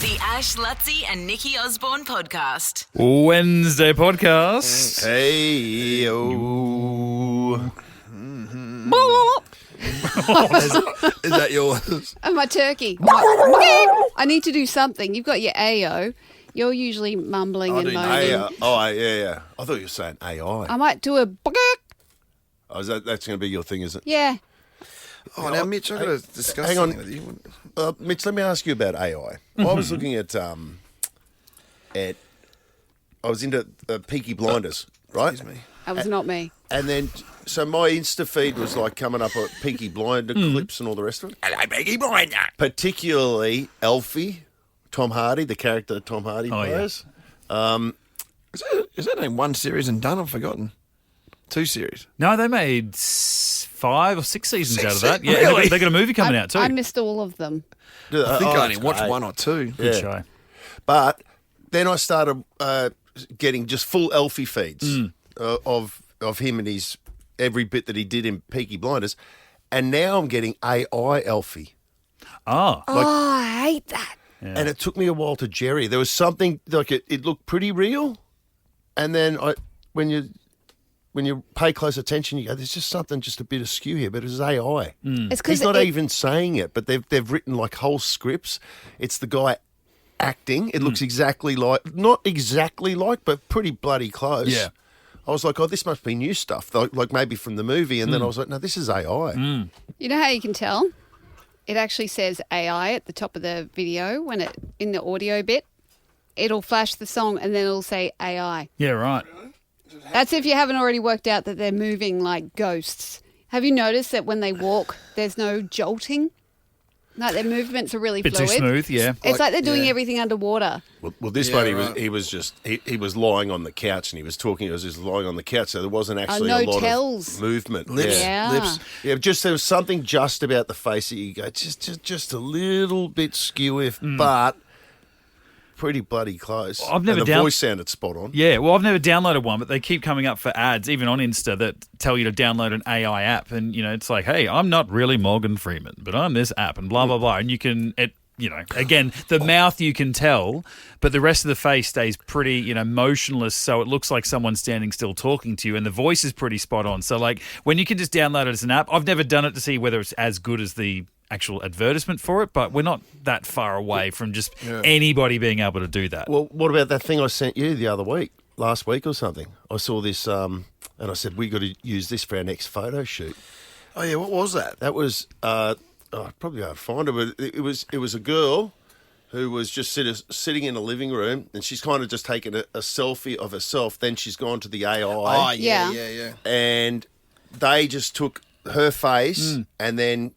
The Ash, Lutzi and Nikki Osborne podcast. Wednesday podcast. Hey, Is that yours? Oh, my turkey. I need to do something. You've got your AO. You're usually mumbling and moaning. yeah. I thought you were saying AI. I might do a... Oh, that's going to be your thing, is it? Yeah. Oh, now, Mitch, I've got to discuss hang on. something with you. Mitch, let me ask you about AI. I was looking at I was into Peaky Blinders, right? Excuse me. That was not me. And then, so my Insta feed was like coming up at Peaky Blinder clips and all the rest of it. Hello, Peggy Blinder. Particularly Alfie, Tom Hardy, the character that Tom Hardy plays. Is that in one series and done? I've forgotten. 2 series. No, they made 5 or 6 seasons out of that. Yeah, Really? they got a movie coming out too. I missed all of them. I think I only it's watched great. 1 or 2. Good yeah. show. But then I started getting just full Alfie feeds of him and his every bit that he did in Peaky Blinders, and now I'm getting AI Alfie, Oh, I hate that. and it took me a while to jerry. There was something like it looked pretty real, and then when you pay close attention, you go, there's just something just a bit askew here, but it's AI. It's because He's not even saying it, but they've written like whole scripts. It's the guy acting. It looks exactly like, not exactly like, but pretty bloody close. Yeah. I was like, oh, this must be new stuff, like maybe from the movie. And then I was like, no, this is AI. You know how you can tell? It actually says AI at the top of the video when it in the audio bit. It'll flash the song and then it'll say AI. yeah, right. That's if you haven't already worked out that they're moving like ghosts. Have you noticed that when they walk, there's no jolting? Like their movements are really Bit fluid. too smooth, yeah. It's like they're doing yeah. everything underwater. Well, this Yeah, one, right. he was lying on the couch and he was talking. He was just lying on the couch, so there wasn't actually no a lot tells. of movement. Lips. Yeah. Yeah. Yeah, just there was something just about the face that you go, just a little bit skew, but pretty bloody close. I've never and the down- voice sounded spot on. Yeah, well, I've never downloaded one, but they keep coming up for ads, even on Insta, that tell you to download an AI app. And, it's like, hey, I'm not really Morgan Freeman, but I'm this app and blah, blah, blah. And you can, again, the mouth you can tell, but the rest of the face stays pretty, motionless. So it looks like someone's standing still talking to you, and the voice is pretty spot on. So, like, when you can just download it as an app, I've never done it to see whether it's as good as the actual advertisement for it, but we're not that far away from just anybody being able to do that. Well, what about that thing I sent you the other week, last week or something? I saw this, and I said we got to use this for our next photo shoot. Oh, yeah, what was that? That was I'd probably hard to find it, but it was a girl who was just sitting in a living room, and she's kind of just taken a selfie of herself. Then she's gone to the AI, Oh, Yeah. yeah. and they just took her face and then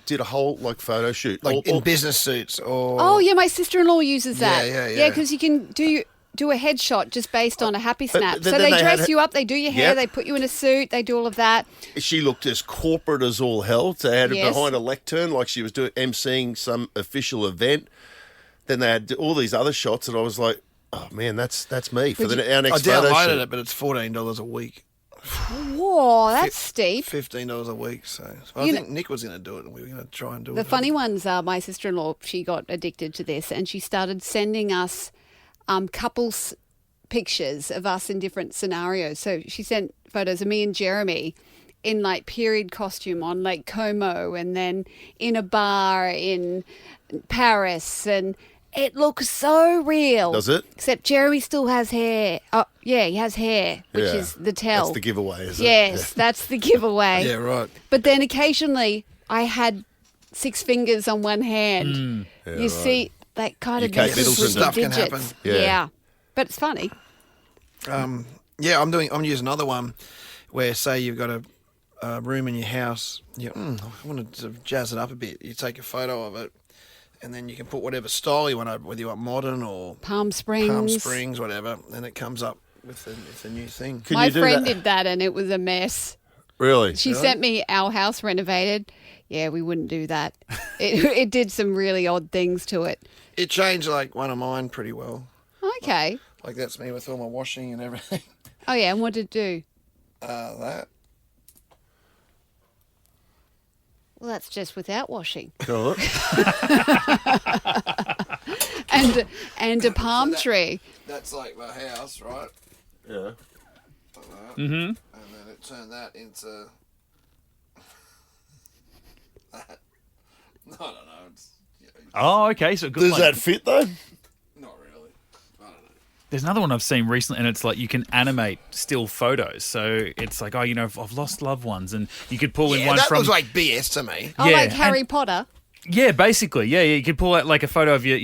did a whole photo shoot, Like in business suits or... Oh, yeah, my sister-in-law uses that. Yeah. Yeah, because you can do a headshot just based on a happy snap. then So they they had dress her- you up, they do your hair, Yep. they put you in a suit, they do all of that. She looked as corporate as all hell. They had her Yes. behind a lectern like she was emceeing some official event. Then they had all these other shots, and I was like, "Oh man, that's me for our I next photo downloaded shoot." it, but it's $14 a week. Whoa, that's steep. $15 a week. So I You think Nick was going to do it, and we were going to try and do it. The funny ones are my sister-in-law, she got addicted to this and she started sending us couples pictures of us in different scenarios. So she sent photos of me and Jeremy in like period costume on Lake Como and then in a bar in Paris, and it looks so real. Does it? Except Jeremy still has hair. Oh, yeah, he has hair, which Yeah. is the tell. That's the giveaway, isn't Yes, it? that's the giveaway. Yeah, right. But then occasionally I had 6 fingers on one hand. You see, that kind of Kate messes Middleton with the stuff can digits. happen. Yeah. But it's funny. Yeah, I'm using another one where, say, you've got a room in your house. I want to jazz it up a bit. You take a photo of it, and then you can put whatever style you want, whether you want modern or Palm Springs. whatever, and it comes up with a new thing. Can My you do friend that? did that and it was a mess. Really? She sent me our house renovated. Yeah, we wouldn't do that. It did some really odd things to it. It changed like one of mine pretty well. Okay. Like that's me with all my washing and everything. Oh, yeah, and what did it do? That. Well, that's just without washing. Cool. and a palm tree. That's like my house, right? Yeah. Like that. Mm-hmm. And then it turned that into that. I don't know. It's, Oh, okay. So good. Does like, that fit though? not really. I don't know. There's another one I've seen recently, and it's like you can animate still photos. So it's like, oh, you know, I've lost loved ones, and you could pull in Yeah, one that from. was like BS to me. Oh, Yeah, like and- Harry Potter. Yeah, basically, yeah. You could pull out like a photo of your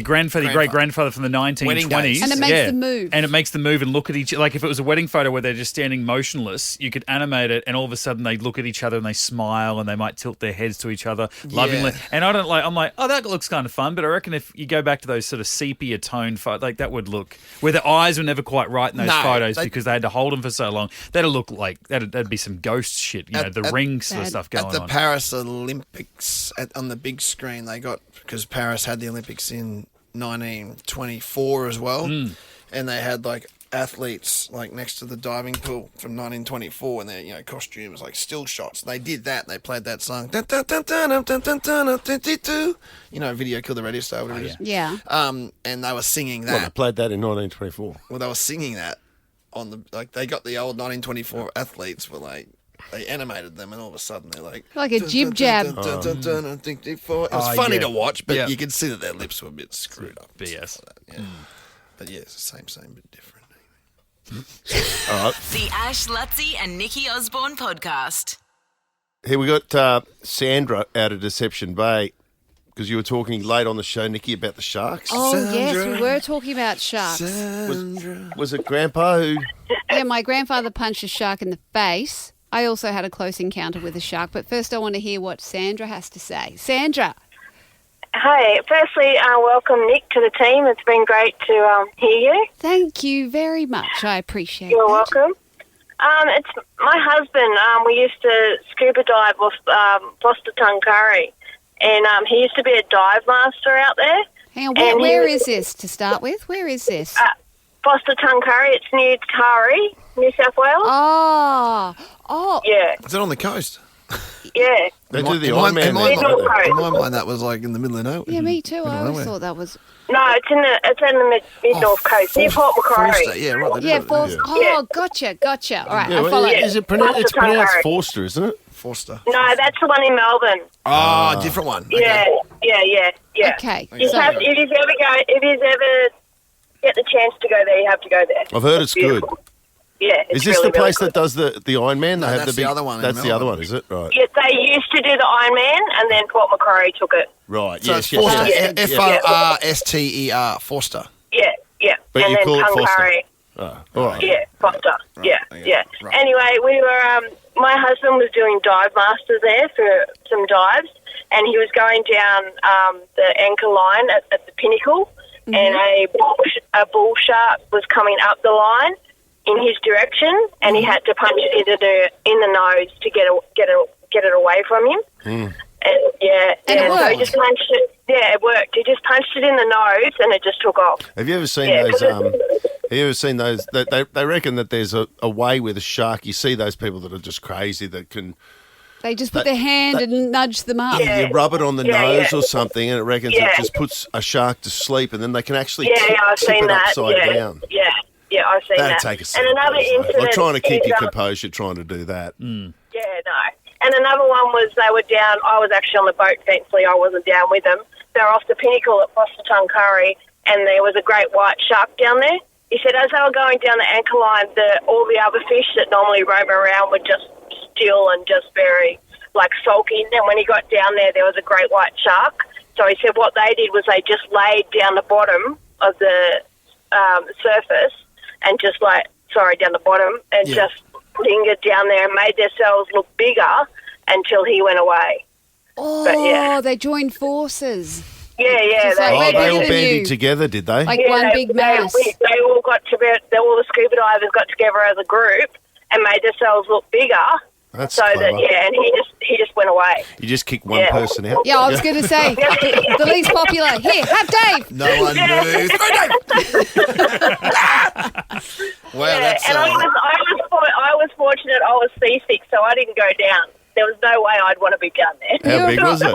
grandfather, your great grandfather from the 1920s, Wedding days. And it makes the move. and it makes the move and look at each. Like if it was a wedding photo where they're just standing motionless, you could animate it, and all of a sudden they look at each other and they smile and they might tilt their heads to each other lovingly. Yeah. And I'm like, oh, that looks kind of fun. But I reckon if you go back to those sort of sepia tone photos, like that would look where the eyes were never quite right in those No, photos they- because they had to hold them for so long. That'd look like that'd be some ghost shit, you know, the ring sort of stuff going At the on. Paris Olympics on the big screen, they got, because Paris had the Olympics in 1924 as well, and they had like athletes like next to the diving pool from 1924, and their costumes like still shots. They did that. They played that song. Dun, dun, dun, dun, dun, dun, dun, dun, dun, dun, dun, dun. Video Killed the Radio Star. Whatever it is. Yeah. And they were singing Well, they that. played that in 1924. Well, they were singing that on the they got the old 1924 athletes were like. They animated them, and all of a sudden they're like a jib jab. It was funny to watch, but Yeah. you could see that their lips were a bit screwed up. and BS. stuff like that, yeah. But yeah, it's the same, but different. All right. The Ash, Lutzi and Nikki Osborne podcast. Here we got Sandra out of Deception Bay, because you were talking late on the show, Nikki, about the sharks. Oh, yes, Sandra. we were talking about sharks. Was it Grandpa who... Yeah, my grandfather punched a shark in the face. I also had a close encounter with a shark, but first I want to hear what Sandra has to say. Sandra. Hi. Firstly, welcome, Nick, to the team. It's been great to hear you. Thank you very much. I appreciate You're that. welcome. It's my husband. We used to scuba dive off Foster Tuncurry, and he used to be a dive master out there. Hang on, And where he- is this to start with? Where is this? Foster Tuncurry, it's near Taree, New South Wales. Oh, Yeah, Is it on the coast? yeah. They do the In Iron Man in there, my, don't they? in my mind, that was like in the middle of nowhere. yeah, me too. I Middle of always nowhere. thought that was... No, it's in the mid North Coast, near Port Forster, Macquarie. yeah, right. they do Yeah, it, Forster. Yeah. Oh, gotcha. All right, Yeah, I well, follow. is it Foster it's pronounced Tuncurry. Forster, isn't it? Forster. No, that's the one in Melbourne. Oh, different one. Okay. Yeah. Okay, You so have, if you ever get the chance to go there, you have to go there. I've heard it's good. Beautiful. Yeah, it's Is this really, the place really that does the Iron Man? They No, have that's the big, the other one in That's the other Melbourne. one, is it? Right. Yeah, they used to do the Iron Man, and then Port Macquarie took it. Right. So yes, it's Forster. yes. F-O-R-S-T-E-R. Forster. Yeah. But and you then call it Foster. Tuncurry. Oh, all right. Yeah, Foster. Yeah. okay, right. Anyway, we were. My husband was doing dive masters there for some dives, and he was going down the anchor line at the pinnacle, and a bull shark was coming up the line in his direction, and he had to punch it in the nose to get it away from him. And And it so he worked? just punched it. Yeah, it worked. He just punched it in the nose, and it just took off. Have you ever seen Yeah, those? 'cause Have you ever seen those? They reckon that there's a way with a shark. You see those people that are just crazy that can. they just put their hand and nudge them up. Yeah. You rub it on the Yeah, nose yeah. or something, and it reckons Yeah. it just puts a shark to sleep, and then they can actually Yeah, I've tip seen it that. upside Yeah, down. yeah, I've seen That'd that. take a and second. another incident. Like trying to keep is, your composure, trying to do that. Yeah, no. And another one was they were down. I was actually on the boat, thankfully I wasn't down with them. They were off the pinnacle at Foster Tuncurry, and there was a great white shark down there. He said as they were going down the anchor line, all the other fish that normally roam around were just still and just very sulky. And when he got down there was a great white shark. So he said what they did was they just laid down the bottom of the surface and just down the bottom and just lingered down there and made themselves look bigger until he went away. Oh, But, yeah. they joined forces. Yeah. Just like, Oh, we're they all bigger than banded you. together, did they? Like one big mass. They all got together. All the scuba divers got together as a group and made themselves look bigger. That's so clever. and he just went away. You just kick one Yeah. person out. Yeah, I was going to say, the least popular. Here, have Dave. No one moves. Wow, Yeah, that's and I was fortunate. I was seasick, so I didn't go down. There was no way I'd want to be down there. How big was it?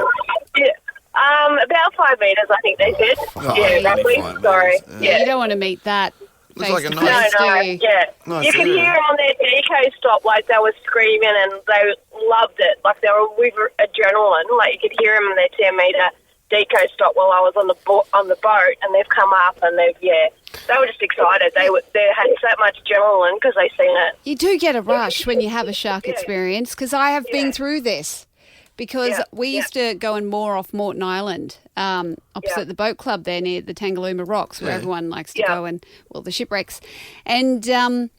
Yeah. About 5 metres, I think they said. only roughly. 5 Sorry. metres. Yeah. You don't want to meet that Looks like a face to nice- face, do you? Yeah. Nice You could area. hear them on their deco stop, like they were screaming and they loved it. Like they were with adrenaline. Like you could hear them on their 10-metre deco stop while I was on the boat, and they've come up and they were just excited. They had so much adrenaline because they seen it. You do get a rush when you have a shark experience, because I have been through this. Because we used to go and moor off Moreton Island, opposite the boat club there near the Tangalooma Rocks, where everyone likes to go and, well, the shipwrecks. And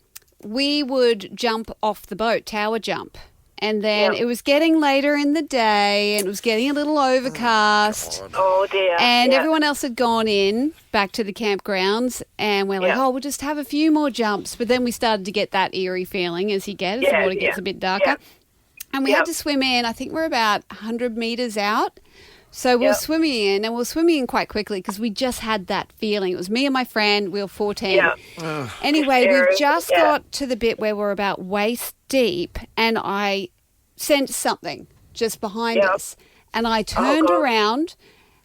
we would jump off the boat, tower jump. And then it was getting later in the day and it was getting a little overcast. Oh, dear. And everyone else had gone in back to the campgrounds, and we're like, we'll just have a few more jumps. But then we started to get that eerie feeling as you get, as the water gets a bit darker. And we had to swim in. I think we're about 100 metres out. So we were swimming in, and we were swimming in quite quickly because we just had that feeling. It was me and my friend. We were 14. Anyway, we've just got to the bit where we're about waist deep, and I sensed something just behind us. And I turned around,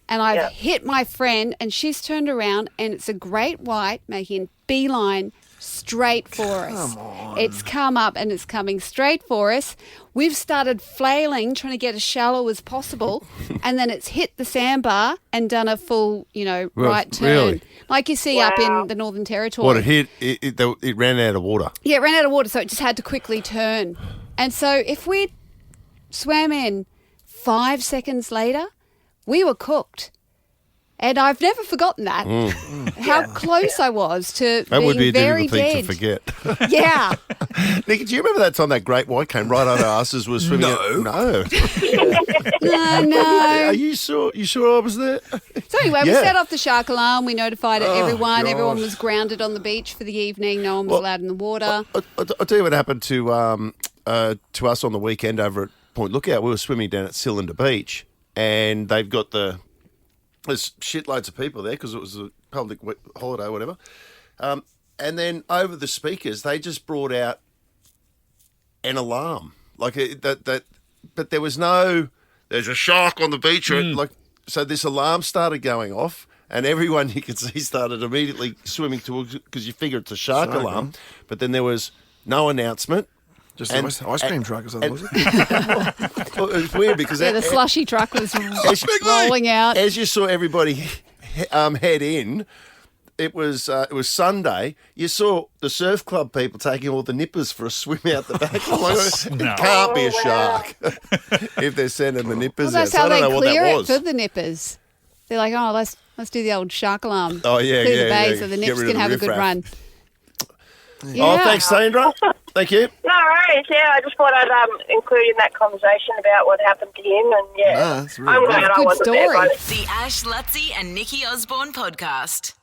and I've hit my friend, and she's turned around, and it's a great white making beeline straight for us. It's come up and it's coming straight for us. We've started flailing, trying to get as shallow as possible, and then it's hit the sandbar and done a full, right turn. Really? Like you see up in the Northern Territory. What, it hit, it ran out of water. Yeah, it ran out of water, so it just had to quickly turn. And so if we swam in 5 seconds later, we were cooked. And I've never forgotten that. How close I was to That being would be a very difficult thing dead. to forget. Yeah. Nikki, do you remember that time that great white came right over us as we were swimming? No. No. Are you sure? You sure I was there? So anyway, we Yeah. set off the shark alarm. We notified everyone. God. Everyone was grounded on the beach for the evening. No one was allowed in the water. I'll tell you what happened to us on the weekend over at Point Lookout. We were swimming down at Cylinder Beach, and they've got there's shitloads of people there because it was a public holiday or whatever. And then over the speakers, they just brought out an alarm. Like but there was there's a shark on the beach. So this alarm started going off, and everyone you could see started immediately swimming towards, because you figure it's a shark alarm. But then there was no announcement. Just an ice cream truck or something, was it? Well, it was weird because The slushy truck was rolling out. as you saw everybody head in, it was Sunday. You saw the surf club people taking all the nippers for a swim out the back. It can't be a shark if they're sending the nippers Well, that's out. So how I don't they know what clear that it was. for the nippers. They're like, let's do the old shark alarm. Oh, yeah, Clear the yeah, bay yeah. so the Get nips rid of can the have a good riffraff. run. Oh, thanks, Sandra. Thank you. No worries. Yeah, I just thought I'd include in that conversation about what happened to him, and That's really I'm good. glad I Good wasn't there. story. But The Ash, Lutzi and Nikki Osborne podcast.